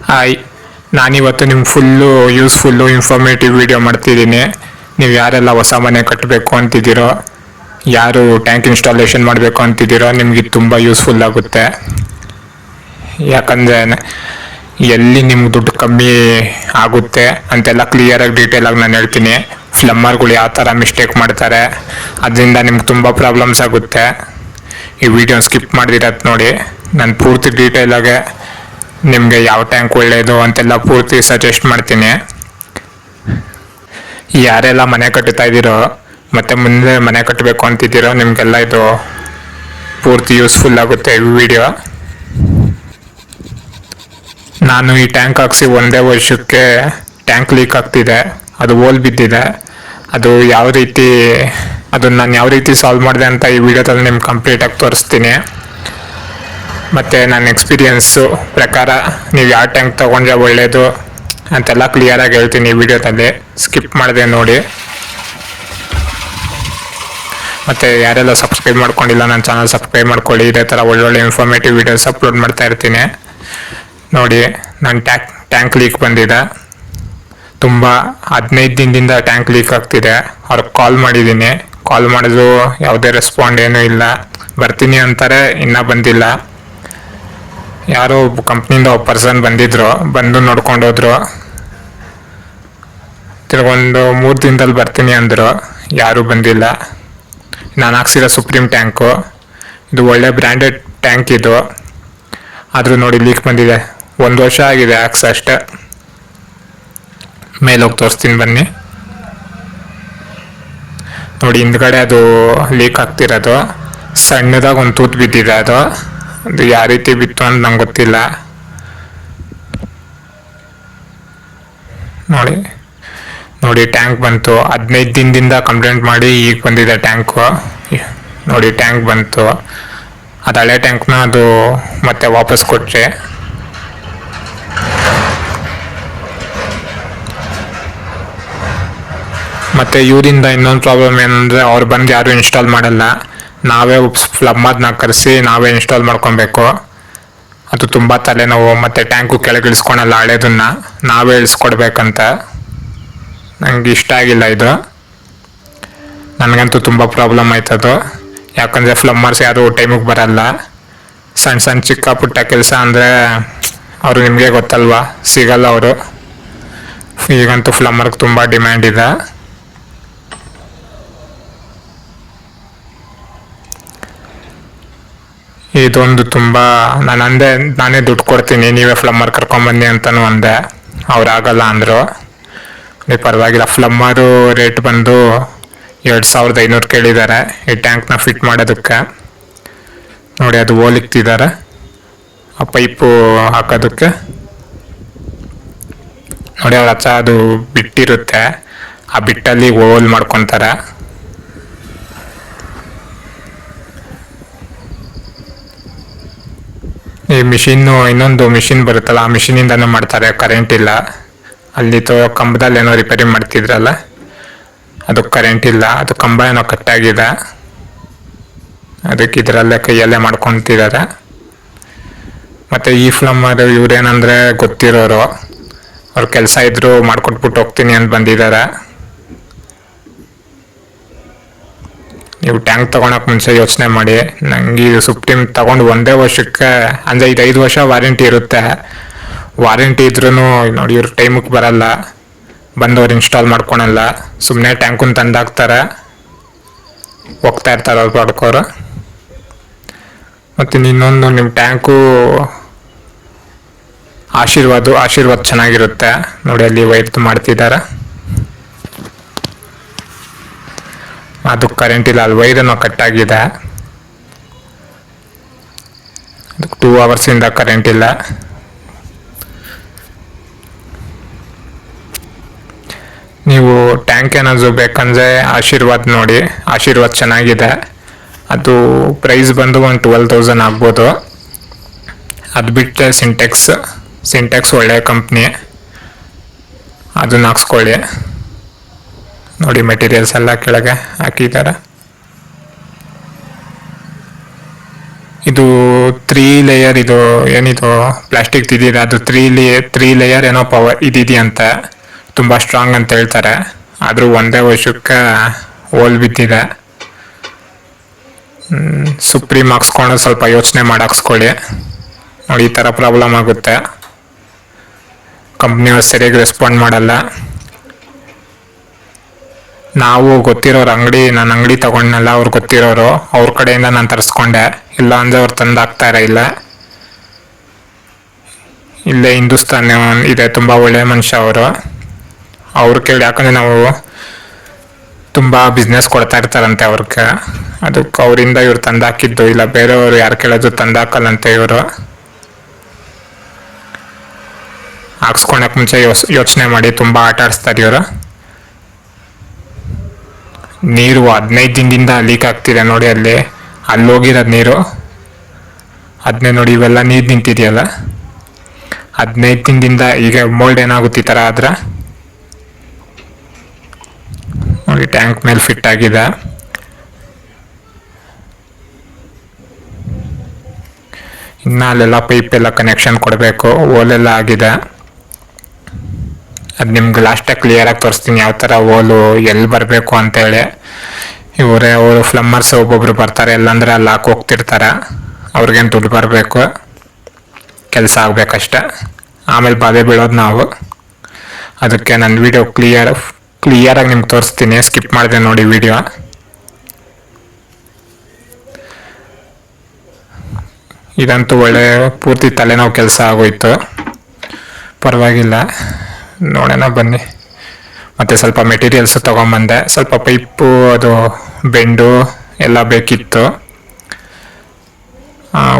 Hi, ನಾನಿವತ್ತು ನಿಮ್ಗೆ full useful informative video ಮಾಡ್ತಿದ್ದೀನಿ. ನೀವು ಯಾರೆಲ್ಲ ಹೊಸ ಮನೆ ಕಟ್ಟಬೇಕು ಅಂತಿದ್ದೀರೋ, ಯಾರು ಟ್ಯಾಂಕ್ ಇನ್ಸ್ಟಾಲೇಷನ್ ಮಾಡಬೇಕು ಅಂತಿದ್ದೀರೋ, ನಿಮಗೆ ತುಂಬ ಯೂಸ್ಫುಲ್ ಆಗುತ್ತೆ. ಯಾಕಂದರೆ ಎಲ್ಲಿ ನಿಮ್ಗೆ ದುಡ್ಡು ಕಮ್ಮಿ ಆಗುತ್ತೆ ಅಂತೆಲ್ಲ ಕ್ಲಿಯರಾಗಿ ಡೀಟೇಲಾಗಿ ನಾನು ಹೇಳ್ತೀನಿ. ಫ್ಲಮ್ಮರ್ಗಳು ಯಾವ ಥರ ಮಿಸ್ಟೇಕ್ ಮಾಡ್ತಾರೆ, ಅದರಿಂದ ನಿಮ್ಗೆ ತುಂಬ ಪ್ರಾಬ್ಲಮ್ಸ್ ಆಗುತ್ತೆ. ಈ ವಿಡಿಯೋ ಸ್ಕಿಪ್ ಮಾಡಿದಿರತ್ತೆ ನೋಡಿ. ನಾನು ಪೂರ್ತಿ ಡೀಟೇಲಾಗೆ ನಿಮಗೆ ಯಾವ ಟ್ಯಾಂಕ್ ಒಳ್ಳೆಯದು ಅಂತೆಲ್ಲ ಪೂರ್ತಿ ಸಜೆಸ್ಟ್ ಮಾಡ್ತೀನಿ. ಯಾರೆಲ್ಲ ಮನೆ ಕಟ್ಟುತ್ತಾ ಇದ್ದೀರೋ ಮತ್ತು ಮುಂದೆ ಮನೆ ಕಟ್ಟಬೇಕು ಅಂತಿದ್ದೀರೋ, ನಿಮಗೆಲ್ಲ ಇದು ಪೂರ್ತಿ ಯೂಸ್ಫುಲ್ ಆಗುತ್ತೆ ಈ ವಿಡಿಯೋ. ನಾನು ಈ ಟ್ಯಾಂಕ್ ಹಾಕ್ಸಿ ಒಂದೇ ವರ್ಷಕ್ಕೆ ಟ್ಯಾಂಕ್ ಲೀಕ್ ಆಗ್ತಿದೆ, ಅದು ಹೋಲ್ ಬಿದ್ದಿದೆ. ಅದು ಯಾವ ರೀತಿ, ಅದನ್ನು ನಾನು ಯಾವ ರೀತಿ ಸಾಲ್ವ್ ಮಾಡಿದೆ ಅಂತ ಈ ವಿಡಿಯೋದಲ್ಲಿ ನಿಮ್ಗೆ ಕಂಪ್ಲೀಟಾಗಿ ತೋರಿಸ್ತೀನಿ. ಮತ್ತು ನನ್ನ ಎಕ್ಸ್ಪೀರಿಯೆನ್ಸು ಪ್ರಕಾರ ನೀವು ಯಾವ ಟ್ಯಾಂಕ್ ತೊಗೊಂಡ್ರೆ ಒಳ್ಳೆಯದು ಅಂತೆಲ್ಲ ಕ್ಲಿಯರಾಗಿ ಹೇಳ್ತೀನಿ ಈ ವಿಡಿಯೋದಲ್ಲಿ. ಸ್ಕಿಪ್ ಮಾಡಿದೆ ನೋಡಿ. ಮತ್ತು ಯಾರೆಲ್ಲ ಸಬ್ಸ್ಕ್ರೈಬ್ ಮಾಡ್ಕೊಂಡಿಲ್ಲ ನನ್ನ ಚಾನಲ್ ಸಬ್ಸ್ಕ್ರೈಬ್ ಮಾಡ್ಕೊಳ್ಳಿ. ಇದೇ ಥರ ಒಳ್ಳೊಳ್ಳೆ ಇನ್ಫಾರ್ಮೇಟಿವ್ ವೀಡಿಯೋಸ್ ಅಪ್ಲೋಡ್ ಮಾಡ್ತಾ ಇರ್ತೀನಿ ನೋಡಿ. ನನ್ನ ಟ್ಯಾಂಕ್ ಲೀಕ್ ಬಂದಿದೆ, ತುಂಬ 15 ದಿನದಿಂದ ಟ್ಯಾಂಕ್ ಲೀಕ್ ಆಗ್ತಿದೆ. ಅವ್ರಿಗೆ ಕಾಲ್ ಮಾಡಿದ್ದೀನಿ, ಕಾಲ್ ಮಾಡಿದ್ರು ಯಾವುದೇ ರೆಸ್ಪಾಂಡ್ ಏನೂ ಇಲ್ಲ. ಬರ್ತೀನಿ ಅಂತಾರೆ, ಇನ್ನೂ ಬಂದಿಲ್ಲ. ಯಾರೋ ಕಂಪ್ನಿಯಿಂದ ಒಬ್ಬ ಪರ್ಸನ್ ಬಂದಿದ್ರು, ಬಂದು ನೋಡ್ಕೊಂಡೋದ್ರು. ತಿರ್ಗೊಂದು 3 ದಿನದಲ್ಲಿ ಬರ್ತೀನಿ ಅಂದರು, ಯಾರೂ ಬಂದಿಲ್ಲ. ನಾನು ಹಾಕ್ಸಿರೋ ಸುಪ್ರೀಂ ಟ್ಯಾಂಕು, ಇದು ಒಳ್ಳೆ ಬ್ರ್ಯಾಂಡೆಡ್ ಟ್ಯಾಂಕ್ ಇದು. ಆದರೂ ನೋಡಿ ಲೀಕ್ ಬಂದಿದೆ. 1 ವರ್ಷ ಆಗಿದೆ ಹಾಕ್ಸ ಅಷ್ಟೇ. ಮೇಲೋಗಿ ತೋರಿಸ್ತೀನಿ ಬನ್ನಿ ನೋಡಿ. ಹಿಂದ್ಗಡೆ ಅದು ಲೀಕ್ ಆಗ್ತಿರೋದು, ಸಣ್ಣದಾಗಿ ಒಂದು ತೂತು ಬಿದ್ದಿದೆ. ಅದು ಯಾವ ರೀತಿ ಬಿತ್ತು ಅಂತ ನಂಗೆ ಗೊತ್ತಿಲ್ಲ ನೋಡಿ. ನೋಡಿ ಟ್ಯಾಂಕ್ ಬಂತು, 15 ದಿನದಿಂದ ಕಂಪ್ಲೇಂಟ್ ಮಾಡಿ ಈಗ ಬಂದಿದೆ ಟ್ಯಾಂಕು ನೋಡಿ. ಟ್ಯಾಂಕ್ ಬಂತು, ಅದು ಹಳೆ ಟ್ಯಾಂಕ್ನ ಅದು ಮತ್ತೆ ವಾಪಸ್ ಕೊಟ್ಟರೆ. ಮತ್ತು ಇವರಿಂದ ಇನ್ನೊಂದು ಪ್ರಾಬ್ಲಮ್ ಏನಂದರೆ, ಅವ್ರು ಬಂದು ಯಾರು ಇನ್ಸ್ಟಾಲ್ ಮಾಡಲ್ಲ. ನಾವೇ ಪ್ಲಮ್ಮರ್ನ ಕರೆಸಿ ನಾವೇ ಇನ್ಸ್ಟಾಲ್ ಮಾಡ್ಕೊಬೇಕು. ಅದು ತುಂಬ ತಲೆನೋವು. ಮತ್ತು ಟ್ಯಾಂಕು ಕೆಳಗೆ ಇಳಿಸ್ಕೊಳಲ್ಲ, ಹಳೇದನ್ನು ನಾವೇ ಇಳಿಸ್ಕೊಡ್ಬೇಕಂತ. ನನಗೆ ಇಷ್ಟ ಆಗಿಲ್ಲ ಇದು. ನನಗಂತೂ ತುಂಬ ಪ್ರಾಬ್ಲಮ್ ಆಯ್ತದು. ಯಾಕಂದರೆ ಫ್ಲಮ್ಮರ್ಸ್ ಯಾರು ಟೈಮಿಗೆ ಬರಲ್ಲ. ಸಣ್ಣ ಸಣ್ಣ ಚಿಕ್ಕ ಪುಟ್ಟ ಕೆಲಸ ಅಂದರೆ ಅವರು ನಿಮಗೆ ಗೊತ್ತಲ್ವಾ, ಸಿಗಲ್ಲ ಅವರು. ಈಗಂತೂ ಫ್ಲಮ್ಮರ್ಗೆ ತುಂಬ ಡಿಮ್ಯಾಂಡ್ ಇದೆ. ಇದೊಂದು ತುಂಬ, ನಾನು ಅಂದೆ ನಾನೇ ದುಡ್ಡು ಕೊಡ್ತೀನಿ, ನೀವೇ ಫ್ಲಮ್ಮರ್ ಕರ್ಕೊಂಬನ್ನಿ ಅಂತಲೂ ಅಂದೆ. ಅವ್ರು ಆಗಲ್ಲ ಅಂದರು. ನೀವು ಪರವಾಗಿಲ್ಲ, ಫ್ಲಮ್ಮರು ರೇಟ್ ಬಂದು 2500 ಕೇಳಿದ್ದಾರೆ ಈ ಟ್ಯಾಂಕ್ನ ಫಿಟ್ ಮಾಡೋದಕ್ಕೆ ನೋಡಿ. ಅದು ಹೋಲಿಕ್ತಿದ್ದಾರೆ ಆ ಪೈಪು ಹಾಕೋದಕ್ಕೆ ನೋಡಿ. ಅವ್ರ ಹತ್ರ ಅದು ಬಿಟ್ಟಿರುತ್ತೆ, ಆ ಬಿಟ್ಟಲ್ಲಿ ಹೋಲ್ ಮಾಡ್ಕೊತಾರೆ. ಈ ಮಿಷಿನ್ನು, ಇನ್ನೊಂದು ಮಿಷಿನ್ ಬರುತ್ತಲ್ಲ, ಆ ಮಿಷಿನಿಂದನೂ ಮಾಡ್ತಾರೆ. ಕರೆಂಟ್ ಇಲ್ಲ. ಅಲ್ಲಿ ಕಂಬದಲ್ಲಿ ಏನೋ ರಿಪೇರಿ ಮಾಡ್ತಿದ್ರಲ್ಲ, ಅದು ಕರೆಂಟ್ ಇಲ್ಲ. ಅದು ಕಂಬ ಏನೋ ಕಟ್ಟಾಗಿದೆ, ಅದಕ್ಕೆ ಇದರಲ್ಲೇ ಕೈಯಲ್ಲೇ ಮಾಡ್ಕೊತಿದ್ದಾರೆ. ಮತ್ತು ಈ ಫ್ಲಮ್ಮರ್ ಇವ್ರೇನಂದರೆ ಗೊತ್ತಿರೋರು, ಅವ್ರ ಕೆಲಸ ಇದ್ದರೂ ಮಾಡ್ಕೊಟ್ಬಿಟ್ಟು ಹೋಗ್ತೀನಿ ಅಂತ ಬಂದಿದ್ದಾರೆ. ನೀವು ಟ್ಯಾಂಕ್ ತೊಗೊಳಕ್ಕೆ ಮುಂಚೆ ಯೋಚನೆ ಮಾಡಿ. ನನಗೆ ಇದು ಸುಪ್ರೀಂ ತೊಗೊಂಡು ಒಂದೇ ವರ್ಷಕ್ಕೆ, ಅಂದರೆ 5 ವರ್ಷ ವಾರಂಟಿ ಇರುತ್ತೆ. ವಾರಂಟಿ ಇದ್ರೂ ನೋಡಿ ಇವ್ರು ಟೈಮಿಗೆ ಬರಲ್ಲ, ಬಂದವ್ರು ಇನ್ಸ್ಟಾಲ್ ಮಾಡ್ಕೊಳಲ್ಲ. ಸುಮ್ಮನೆ ಟ್ಯಾಂಕನ್ನು ತಂದಾಕ್ತಾರೆ, ಹೋಗ್ತಾ ಇರ್ತಾರೆ ಅವ್ರು ಪಡ್ಕೋರು. ಮತ್ತು ಇನ್ನೊಂದು, ನಿಮ್ಮ ಟ್ಯಾಂಕು ಆಶೀರ್ವಾದ್ ಚೆನ್ನಾಗಿರುತ್ತೆ ನೋಡಿ. ಅಲ್ಲಿ ವೈರ್ದು ಮಾಡ್ತಿದ್ದಾರೆ, ಅದು ಕರೆಂಟ್ ಇಲ್ಲ, ಅಲ್ಲಿ ವೈರನ್ನು ಕಟ್ಟಾಗಿದೆ. ಅದಕ್ಕೆ 2 ಅವರ್ಸಿಂದ ಕರೆಂಟ್ ಇಲ್ಲ. ನೀವು ಟ್ಯಾಂಕ್ ಏನಾದರೂ ಬೇಕಂದರೆ ಆಶೀರ್ವಾದ್ ನೋಡಿ, ಆಶೀರ್ವಾದ್ ಚೆನ್ನಾಗಿದೆ. ಅದು ಪ್ರೈಸ್ ಬಂದು ಒಂದು 12,000 ಆಗ್ಬೋದು. ಅದು ಬಿಟ್ಟರೆ ಸಿಂಟೆಕ್ಸ್ ಒಳ್ಳೆಯ ಕಂಪ್ನಿ, ಅದನ್ನ ಹಾಕ್ಸ್ಕೊಳ್ಳಿ ನೋಡಿ. ಮೆಟೀರಿಯಲ್ಸ್ ಎಲ್ಲ ಕೆಳಗೆ ಹಾಕಿದ್ದಾರೆ. ಇದು 3 ಲೇಯರ್, ಇದು ಏನಿದು ಪ್ಲಾಸ್ಟಿಕ್ ಇದಿದೆ ಅದು 3 ಲೇಯರ್ ಏನೋ ಪವರ್ ಇದಿದೆಯಂತ, ತುಂಬ ಸ್ಟ್ರಾಂಗ್ ಅಂತ ಹೇಳ್ತಾರೆ. ಆದರೂ ಒಂದೇ ವರ್ಷಕ್ಕೆ ಹೋಲ್ ಬಿದ್ದಿದೆ. ಸುಪ್ರೀಂ ಹಾಕ್ಸ್ಕೊಂಡು ಸ್ವಲ್ಪ ಯೋಚನೆ ಮಾಡಿ ಹಾಕ್ಸ್ಕೊಳ್ಳಿ. ನೋಡಿ ಈ ಥರ ಪ್ರಾಬ್ಲಮ್ ಆಗುತ್ತೆ. ಕಂಪ್ನಿಯವ್ರು ಸರಿಯಾಗಿ ರೆಸ್ಪಾಂಡ್ ಮಾಡಲ್ಲ. ನಾವು ಗೊತ್ತಿರೋರು ನಾನು ಅಂಗಡಿ ತಗೊಂಡ್ನಲ್ಲ, ಅವ್ರು ಗೊತ್ತಿರೋರು, ಅವ್ರ ಕಡೆಯಿಂದ ನಾನು ತರಿಸ್ಕೊಂಡೆ. ಇಲ್ಲ ಅಂದರೆ ಅವ್ರು ತಂದು ಹಾಕ್ತಾರೆ. ಇಲ್ಲೇ ಹಿಂದೂಸ್ತಾನ್ ಇದೆ, ತುಂಬ ಒಳ್ಳೆಯ ಮನುಷ್ಯ ಅವ್ರು ಕೇಳಿ, ಯಾಕಂದರೆ ನಾವು ತುಂಬ ಬಿಸ್ನೆಸ್ ಕೊಡ್ತಾ ಇರ್ತಾರಂತೆ ಅವ್ರಿಗೆ, ಅದಕ್ಕೆ ಅವರಿಂದ ಇವ್ರು ತಂದು ಹಾಕಿದ್ದು. ಇಲ್ಲ ಬೇರೆಯವರು ಯಾರು ಕೇಳೋದು ತಂದು ಹಾಕಲ್ಲಂತೆ ಇವರು. ಹಾಕ್ಸ್ಕೊಳಕ್ಕೆ ಮುಂಚೆ ಯೋಚನೆ ಮಾಡಿ. ತುಂಬ ಆಟ ಆಡಿಸ್ತಾರೆ ಇವರು. ನೀರು 15 ದಿನದಿಂದ ಲೀಕ್ ಆಗ್ತಿದೆ ನೋಡಿ, ಅಲ್ಲಿ ಹೋಗಿರೋದು ನೀರು. ಅದನ್ನೇ ನೋಡಿ, ಇವೆಲ್ಲ ನೀರು ನಿಂತಿದೆಯಲ್ಲ, 15 ದಿನದಿಂದ. ಈಗ ಮೋಲ್ಡ್ ಏನಾಗುತ್ತೆ ಈ ಥರ ಆದ್ರೆ ನೋಡಿ. ಟ್ಯಾಂಕ್ ಮೇಲೆ ಫಿಟ್ ಆಗಿದೆ. ಇನ್ನು ಅಲ್ಲೆಲ್ಲ ಪೈಪ್ ಎಲ್ಲ ಕನೆಕ್ಷನ್ ಕೊಡಬೇಕು. ಓಲೆಲ್ಲ ಆಗಿದೆ. ಅದು ನಿಮ್ಗೆ ಲಾಸ್ಟಾಗಿ ಕ್ಲಿಯರಾಗಿ ತೋರಿಸ್ತೀನಿ, ಯಾವ ಥರ ಓಲು ಎಲ್ಲಿ ಬರಬೇಕು ಅಂತೇಳಿ. ಅವರು ಫ್ಲಮ್ಮರ್ಸ್ ಒಬ್ಬೊಬ್ರು ಬರ್ತಾರೆ, ಇಲ್ಲಾಂದರೆ ಅಲ್ಲಿ ಹೋಗ್ತಿರ್ತಾರೆ. ಅವ್ರಿಗೇನು ದುಡ್ಡು ಬರಬೇಕು, ಕೆಲಸ ಆಗಬೇಕಷ್ಟೆ. ಆಮೇಲೆ ಬಾಧೆ ಬೀಳೋದು ನಾವು. ಅದಕ್ಕೆ ನನ್ನ ವಿಡಿಯೋ ಕ್ಲಿಯರಾಗಿ ನಿಮ್ಗೆ ತೋರಿಸ್ತೀನಿ. ಸ್ಕಿಪ್ ಮಾಡಿದೆ ನೋಡಿ ವಿಡಿಯೋ. ಇದಂತೂ ಒಳ್ಳೆ ಪೂರ್ತಿ ತಲೆನೋವು ಕೆಲಸ ಆಗೋಯ್ತು. ಪರವಾಗಿಲ್ಲ, ನೋಡೋಣ ಬನ್ನಿ. ಮತ್ತು ಸ್ವಲ್ಪ ಮೆಟೀರಿಯಲ್ಸು ತೊಗೊಂಬಂದೆ. ಸ್ವಲ್ಪ ಪೈಪು, ಅದು ಬೆಂಡು ಎಲ್ಲ ಬೇಕಿತ್ತು.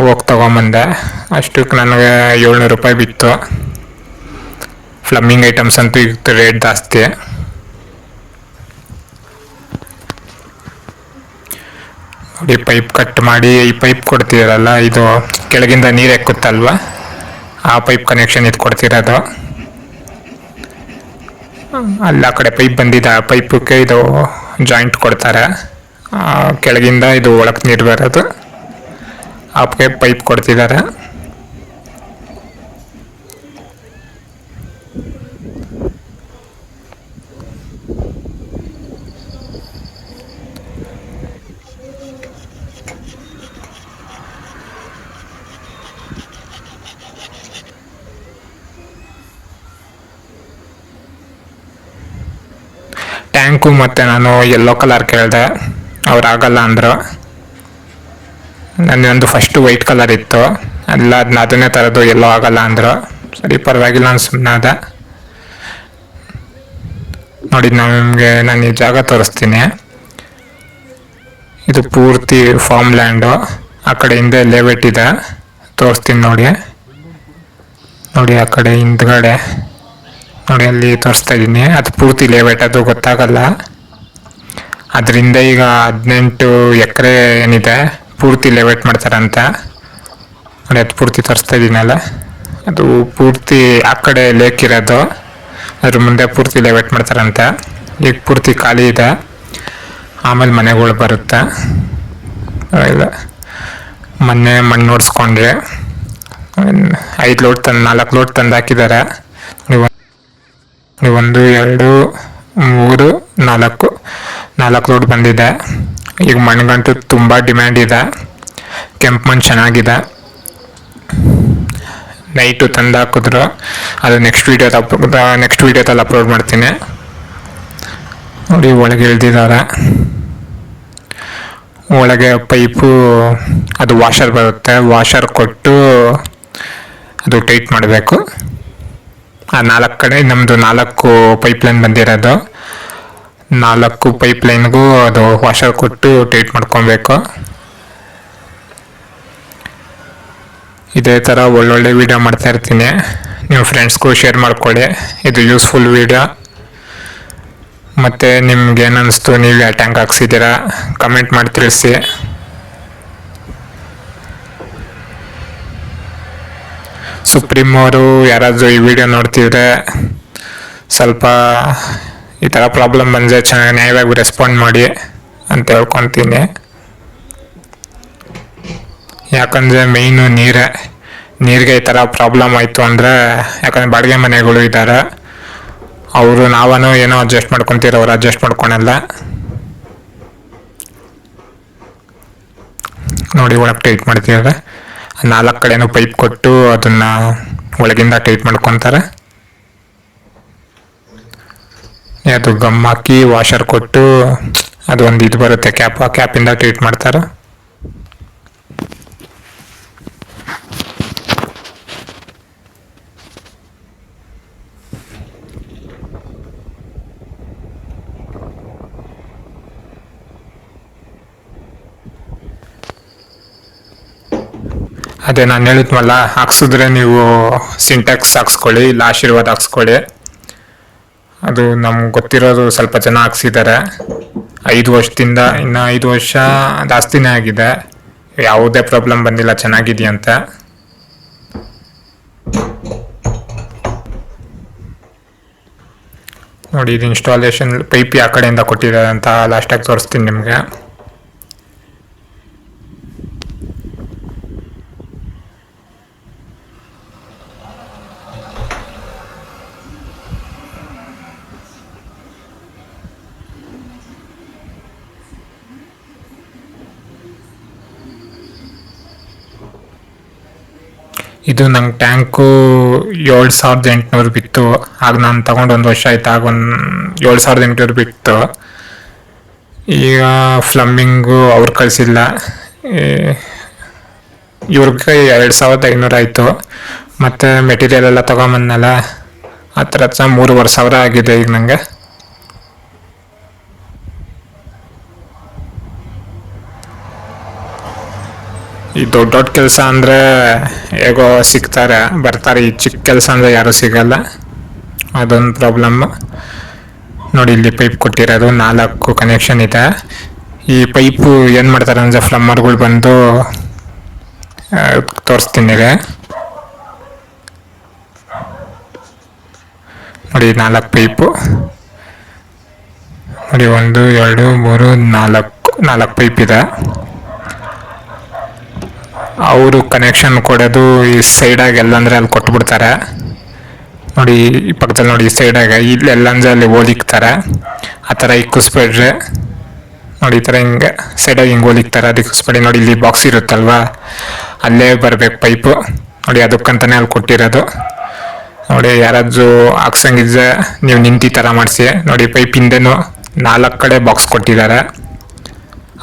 ಹೋಗಿ ತೊಗೊಂಬಂದೆ. ಅಷ್ಟಕ್ಕೆ ನನಗೆ 700 ರೂಪಾಯಿ ಬಿತ್ತು. ಫ್ಲಮ್ಮಿಂಗ್ ಐಟಮ್ಸ್ ಅಂತೂ ಈಗ ರೇಟ್ ಜಾಸ್ತಿ. ನೋಡಿ, ಪೈಪ್ ಕಟ್ ಮಾಡಿ ಈ ಪೈಪ್ ಕೊಡ್ತಿರಲ್ಲ, ಇದು ಕೆಳಗಿಂದ ನೀರು ಎಕ್ಕುತ್ತಲ್ವ, ಆ ಪೈಪ್ ಕನೆಕ್ಷನ್ ಇದು ಕೊಡ್ತಿರೋದು. ಆ ಕಡೆ ಪೈಪ್ ಬಂದಿದೆ, ಆ ಪೈಪಕ್ಕೆ ಇದು ಜಾಯಿಂಟ್ ಕೊಡ್ತಾರೆ. ಕೆಳಗಿಂದ ಇದು ಒಳಕ್ಕೆ ನೀರು ಬರೋದು, ಆಪ್ಗೆ ಪೈಪ್ ಕೊಡ್ತಿದ್ದಾರೆ. ಟ್ಯಾಂಕು ಮತ್ತು ನಾನು ಯೆಲ್ಲೋ ಕಲರ್ ಕೇಳಿದೆ, ಅವ್ರು ಆಗಲ್ಲ ಅಂದರು. ನನ್ನೊಂದು ಫಸ್ಟು ವೈಟ್ ಕಲರ್ ಇತ್ತು, ಅದನ್ನೇ ತರೋದು, ಯೆಲ್ಲೋ ಆಗಲ್ಲ ಅಂದರು. ಸರಿ ಪರವಾಗಿಲ್ಲ ನಾನು ಸುಮ್ಮನಾದೆ. ನೋಡಿ, ನಾನು ಈ ಜಾಗ ತೋರಿಸ್ತೀನಿ. ಇದು ಪೂರ್ತಿ ಫಾರ್ಮ್ ಲ್ಯಾಂಡು. ಆ ಕಡೆ ಹಿಂದೆ ಲೇಔಟ್ ಇದೆ, ತೋರಿಸ್ತೀನಿ ನೋಡಿ. ಆ ಕಡೆ ಹಿಂದ್ಗಡೆ ನೋಡಿ, ಅಲ್ಲಿ ತೋರಿಸ್ತಾ ಇದ್ದೀನಿ. ಅದು ಪೂರ್ತಿ ಲೇಔಟ್, ಅದು ಗೊತ್ತಾಗಲ್ಲ. ಅದರಿಂದ ಈಗ 18 ಎಕರೆ ಏನಿದೆ ಪೂರ್ತಿ ಲೇಔಟ್ ಮಾಡ್ತಾರಂತ ನೋಡಿ. ಅದು ಪೂರ್ತಿ ತೋರಿಸ್ತಾ ಇದ್ದೀನಲ್ಲ, ಅದು ಪೂರ್ತಿ ಆ ಕಡೆ ಲೇಕ್ ಇರೋದು, ಅದ್ರ ಮುಂದೆ ಪೂರ್ತಿ ಲೇಔಟ್ ಮಾಡ್ತಾರಂತ. ಈಗ ಪೂರ್ತಿ ಖಾಲಿ ಇದೆ, ಆಮೇಲೆ ಮನೆಗಳು ಬರುತ್ತೆ. ಇಲ್ಲ, ಮೊನ್ನೆ ಮಣ್ಣು ನೋಡಿಸ್ಕೊಂಡ್ರೆ 5 ಲೋಡ್ 4 ಲೋಡ್ ತಂದು ಹಾಕಿದ್ದಾರೆ. ನೀವು 1 2 3 4 ಲೋಡ್ ಬಂದಿದೆ. ಈಗ ಮಣ್ಣಿಗಂತೂ ತುಂಬ ಡಿಮ್ಯಾಂಡ್ ಇದೆ. ಕೆಂಪು ಮಣ್ಣು ಚೆನ್ನಾಗಿದೆ. ನೈಟು ತಂದು ಹಾಕಿದ್ರು. ಅದು ನೆಕ್ಸ್ಟ್ ವೀಡಿಯೋದಲ್ಲಿ ಅಪ್ಲೋಡ್ ಮಾಡ್ತೀನಿ ನೋಡಿ. ಒಳಗೆ ಇಳ್ದಿದ್ದಾರೆ. ಒಳಗೆ ಪೈಪು, ಅದು ವಾಷರ್ ಬರುತ್ತೆ, ವಾಷರ್ ಕೊಟ್ಟು ಅದು ಟೈಟ್ ಮಾಡಬೇಕು. ಆ 4 ಕಡೆ ನಮ್ಮದು 4 ಪೈಪ್ಲೈನ್ ಬಂದಿರೋದು. 4 ಪೈಪ್ಲೈನ್ಗೂ ಅದು ವಾಷರ್ ಕೊಟ್ಟು ಟೈಟ್ ಮಾಡ್ಕೊಬೇಕು. ಇದೇ ಥರ ಒಳ್ಳೊಳ್ಳೆ ವೀಡಿಯೋ ಮಾಡ್ತಾ ಇರ್ತೀನಿ. ನಿಮ್ಮ ಫ್ರೆಂಡ್ಸ್ಗೂ ಶೇರ್ ಮಾಡ್ಕೊಳ್ಳಿ. ಇದು ಯೂಸ್ಫುಲ್ ವೀಡಿಯೋ. ಮತ್ತು ನಿಮ್ಗೆ ಏನು ಅನ್ನಿಸ್ತು, ನೀವು ಯಾವ ಟ್ಯಾಂಕ್ ಹಾಕ್ಸಿದ್ದೀರಾ ಕಮೆಂಟ್ ಮಾಡಿ ತಿಳಿಸಿ. ಸುಪ್ರೀಂ ಅವರು ಯಾರಾದರೂ ಈ ವಿಡಿಯೋ ನೋಡ್ತಿದ್ರೆ ಸ್ವಲ್ಪ ಈ ಥರ ಪ್ರಾಬ್ಲಮ್ ಬಂದರೆ ಚೆನ್ನಾಗಿ ನ್ಯಾಯವಾಗಿ ರೆಸ್ಪಾಂಡ್ ಮಾಡಿ ಅಂತ ಹೇಳ್ಕೊತೀನಿ. ಯಾಕಂದರೆ ಮೇಯ್ನು ನೀರಿಗೆ ಈ ಥರ ಪ್ರಾಬ್ಲಮ್ ಆಯಿತು ಅಂದರೆ, ಯಾಕಂದರೆ ಬಾಡಿಗೆ ಮನೆಗಳು ಇದ್ದಾರೆ, ಅವರು ನಾವೂ ಏನೋ ಅಡ್ಜಸ್ಟ್ ಮಾಡ್ಕೊತೀರ, ಅವ್ರು ಅಡ್ಜಸ್ಟ್ ಮಾಡ್ಕೊಳಲ್ಲ. ನೋಡಿ ಒಳಗೆ ಟೈಟ್ ಮಾಡ್ತಿದ್ದಾರೆ, 4 ಕಡೆನೂ ಪೈಪ್ ಕೊಟ್ಟು ಅದನ್ನು ಒಳಗಿಂದ ಟೈಟ್ ಮಾಡ್ಕೊತಾರೆ. ಅದು ಗಮ್ ಹಾಕಿ ವಾಷರ್ ಕೊಟ್ಟು ಅದು ಒಂದು ಇದು ಬರುತ್ತೆ ಕ್ಯಾಪ್, ಆ ಕ್ಯಾಪಿಂದ ಟೈಟ್ ಮಾಡ್ತಾರೆ. ಅದೇ ನಾನು ಹೇಳಿದ್ವಲ್ಲ, ಹಾಕ್ಸಿದ್ರೆ ನೀವು ಸಿಂಟ್ಯಾಕ್ಸ್ ಹಾಕ್ಸ್ಕೊಳ್ಳಿ, ಇಲ್ಲ ಆಶೀರ್ವಾದ ಹಾಕ್ಸ್ಕೊಳ್ಳಿ. ಅದು ನಮ್ಗೆ ಗೊತ್ತಿರೋದು ಸ್ವಲ್ಪ ಜನ ಹಾಕ್ಸಿದ್ದಾರೆ 5 ವರ್ಷದಿಂದ, ಇನ್ನು 5 ವರ್ಷ ಜಾಸ್ತಿನೇ ಆಗಿದೆ, ಯಾವುದೇ ಪ್ರಾಬ್ಲಮ್ ಬಂದಿಲ್ಲ, ಚೆನ್ನಾಗಿದೆಯಂತೆ. ನೋಡಿ ಇದು ಇನ್ಸ್ಟಾಲೇಷನ್ ಪೈಪ್ ಯಾವ ಕಡೆಯಿಂದ ಕೊಟ್ಟಿದ್ದಾರೆ ಅಂತ ಲಾಸ್ಟಾಗಿ ತೋರಿಸ್ತೀನಿ ನಿಮಗೆ. ಇದು ನಂಗೆ ಟ್ಯಾಂಕು 7,800 ಬಿತ್ತು. ಆಗ ನಾನು ತಗೊಂಡು 1 ವರ್ಷ ಆಯ್ತು, ಆಗ ಒಂದು 7,800 ಬಿತ್ತು. ಈಗ ಪ್ಲಮ್ಮಿಂಗು ಅವ್ರು ಕಳಿಸಿಲ್ಲ, ಇವ್ರಿಗೆ 2,500 ಆಯಿತು. ಮತ್ತು ಮೆಟೀರಿಯಲ್ ಎಲ್ಲ ತೊಗೊಂಬಂದನಲ್ಲ, ಆ ಥರ 3,500 ಆಗಿದೆ ಈಗ ನನಗೆ. ಈ ದೊಡ್ಡ ದೊಡ್ಡ ಕೆಲಸ ಅಂದರೆ ಹೇಗೋ ಬರ್ತಾರೆ, ಈ ಚಿಕ್ಕ ಕೆಲಸ ಅಂದರೆ ಯಾರೂ ಸಿಗಲ್ಲ, ಅದೊಂದು ಪ್ರಾಬ್ಲಮ್. ನೋಡಿ ಇಲ್ಲಿ ಪೈಪ್ ಕೊಟ್ಟಿರೋದು 4 ಕನೆಕ್ಷನ್ ಇದೆ. ಈ ಪೈಪು ಏನು ಮಾಡ್ತಾರೆ ಅಂದರೆ ಪ್ಲಮ್ಮರ್ಗಳು ಬಂದು ತೋರಿಸ್ತೀನಿ ಈಗ. ನೋಡಿ 4 ಪೈಪು, ನೋಡಿ 1 2 3 4 ಪೈಪ್ ಇದೆ. ಅವರು ಕನೆಕ್ಷನ್ ಕೊಡೋದು ಈ ಸೈಡಾಗಿ ಎಲ್ಲಂದರೆ ಅಲ್ಲಿ ಕೊಟ್ಬಿಡ್ತಾರೆ. ನೋಡಿ ಈ ಪಕ್ಕದಲ್ಲಿ ನೋಡಿ ಈ ಸೈಡಾಗೆ ಇಲ್ಲಿ ಎಲ್ಲಂದ್ರೆ ಅಲ್ಲಿ ಓದಿಕ್ತಾರೆ, ಆ ಥರ ಇಕ್ಕಿಸ್ಬೇಡ್ರೆ. ನೋಡಿ ಈ ಥರ ಹಿಂಗೆ ಸೈಡಾಗಿ ಹಿಂಗೆ ಓದಿಕ್ತಾರೆ, ಅದು ಇಕ್ಕಿಸ್ಬೇಡಿ. ನೋಡಿ ಇಲ್ಲಿ ಬಾಕ್ಸ್ ಇರುತ್ತಲ್ವ, ಅಲ್ಲೇ ಬರಬೇಕು ಪೈಪು. ನೋಡಿ ಅದಕ್ಕಂತಲೇ ಅಲ್ಲಿ ಕೊಟ್ಟಿರೋದು. ನೋಡಿ ಯಾರಾದರೂ ಹಾಕ್ಸಂಗಿದ್ರೆ ನೀವು ನಿಂತು ಥರ ಮಾಡಿಸಿ. ನೋಡಿ ಪೈಪ್ ಹಿಂದೆನೂ 4 ಕಡೆ ಬಾಕ್ಸ್ ಕೊಟ್ಟಿದ್ದಾರೆ,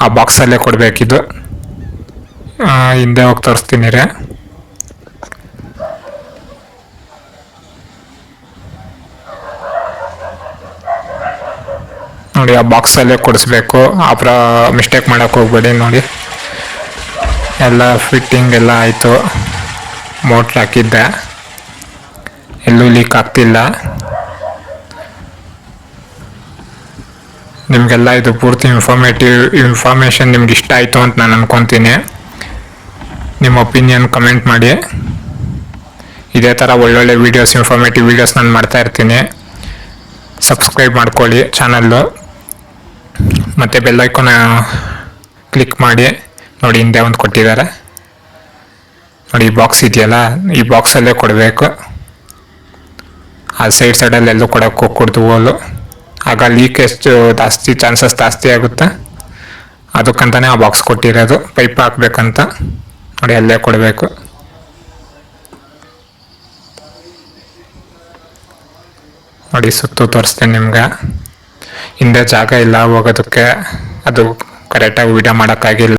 ಆ ಬಾಕ್ಸಲ್ಲೇ ಕೊಡಬೇಕಿದು. ಹಿಂದೆ ಹೋಗಿ ತೋರಿಸ್ತೀನಿ ರೀ. ನೋಡಿ ಆ ಬಾಕ್ಸಲ್ಲೇ ಕೊಡಿಸ್ಬೇಕು, ಮಿಸ್ಟೇಕ್ ಮಾಡೋಕ್ಕೆ ಹೋಗ್ಬೇಡಿ. ನೋಡಿ ಎಲ್ಲ ಫಿಟ್ಟಿಂಗ್ ಎಲ್ಲ ಆಯಿತು, ಮೋಟ್ರ್ ಹಾಕಿದ್ದೆ, ಎಲ್ಲೂ ಲೀಕ್ ಆಗ್ತಿಲ್ಲ. ನಿಮಗೆಲ್ಲ ಇದು ಪೂರ್ತಿ ಇನ್ಫಾರ್ಮೇಷನ್ ನಿಮ್ಗೆ ಇಷ್ಟ ಆಯಿತು ಅಂತ ನಾನು ಅನ್ಕೊತೀನಿ. ನಿಮ್ಮ ಒಪಿನಿಯನ್ ಕಮೆಂಟ್ ಮಾಡಿ. ಇದೇ ಥರ ಒಳ್ಳೊಳ್ಳೆ ವೀಡಿಯೋಸ್, ಇನ್ಫಾರ್ಮೇಟಿವ್ ವೀಡಿಯೋಸ್ ನಾನು ಮಾಡ್ತಾ ಇರ್ತೀನಿ. ಸಬ್ಸ್ಕ್ರೈಬ್ ಮಾಡ್ಕೊಳ್ಳಿ ಚಾನಲ್ಲು, ಮತ್ತು ಬೆಲ್ ಐಕಾನ್ ಕ್ಲಿಕ್ ಮಾಡಿ. ನೋಡಿ ಹಿಂದೆ ಒಂದು ಕೊಟ್ಟಿದ್ದಾರೆ, ನೋಡಿ ಈ ಬಾಕ್ಸ್ ಇದೆಯಲ್ಲ, ಈ ಬಾಕ್ಸಲ್ಲೇ ಕೊಡಬೇಕು. ಆ ಸೈಡಲ್ಲಿ ಎಲ್ಲೂ ಕೊಡೋಕ್ಕೆ ಹೋಗ್ಕೊಡ್ದು ಹೋಲು, ಆಗ ಲೀಕೇಜ್ ಚಾನ್ಸಸ್ ಜಾಸ್ತಿ ಆಗುತ್ತೆ. ಅದಕ್ಕಂತಲೇ ಆ ಬಾಕ್ಸ್ ಕೊಟ್ಟಿರೋದು, ಪೈಪ್ ಹಾಕ್ಬೇಕಂತ. ನೋಡಿ ಅಲ್ಲೇ ಕೊಡಬೇಕು. ನೋಡಿ ಸುತ್ತು ತೋರಿಸ್ತೀನಿ ನಿಮ್ಗೆ. ಹಿಂದೆ ಜಾಗ ಇಲ್ಲ ಹೋಗೋದಕ್ಕೆ, ಅದು ಕರೆಕ್ಟಾಗಿ ವೀಡಿಯೋ ಮಾಡೋಕ್ಕಾಗಿಲ್ಲ.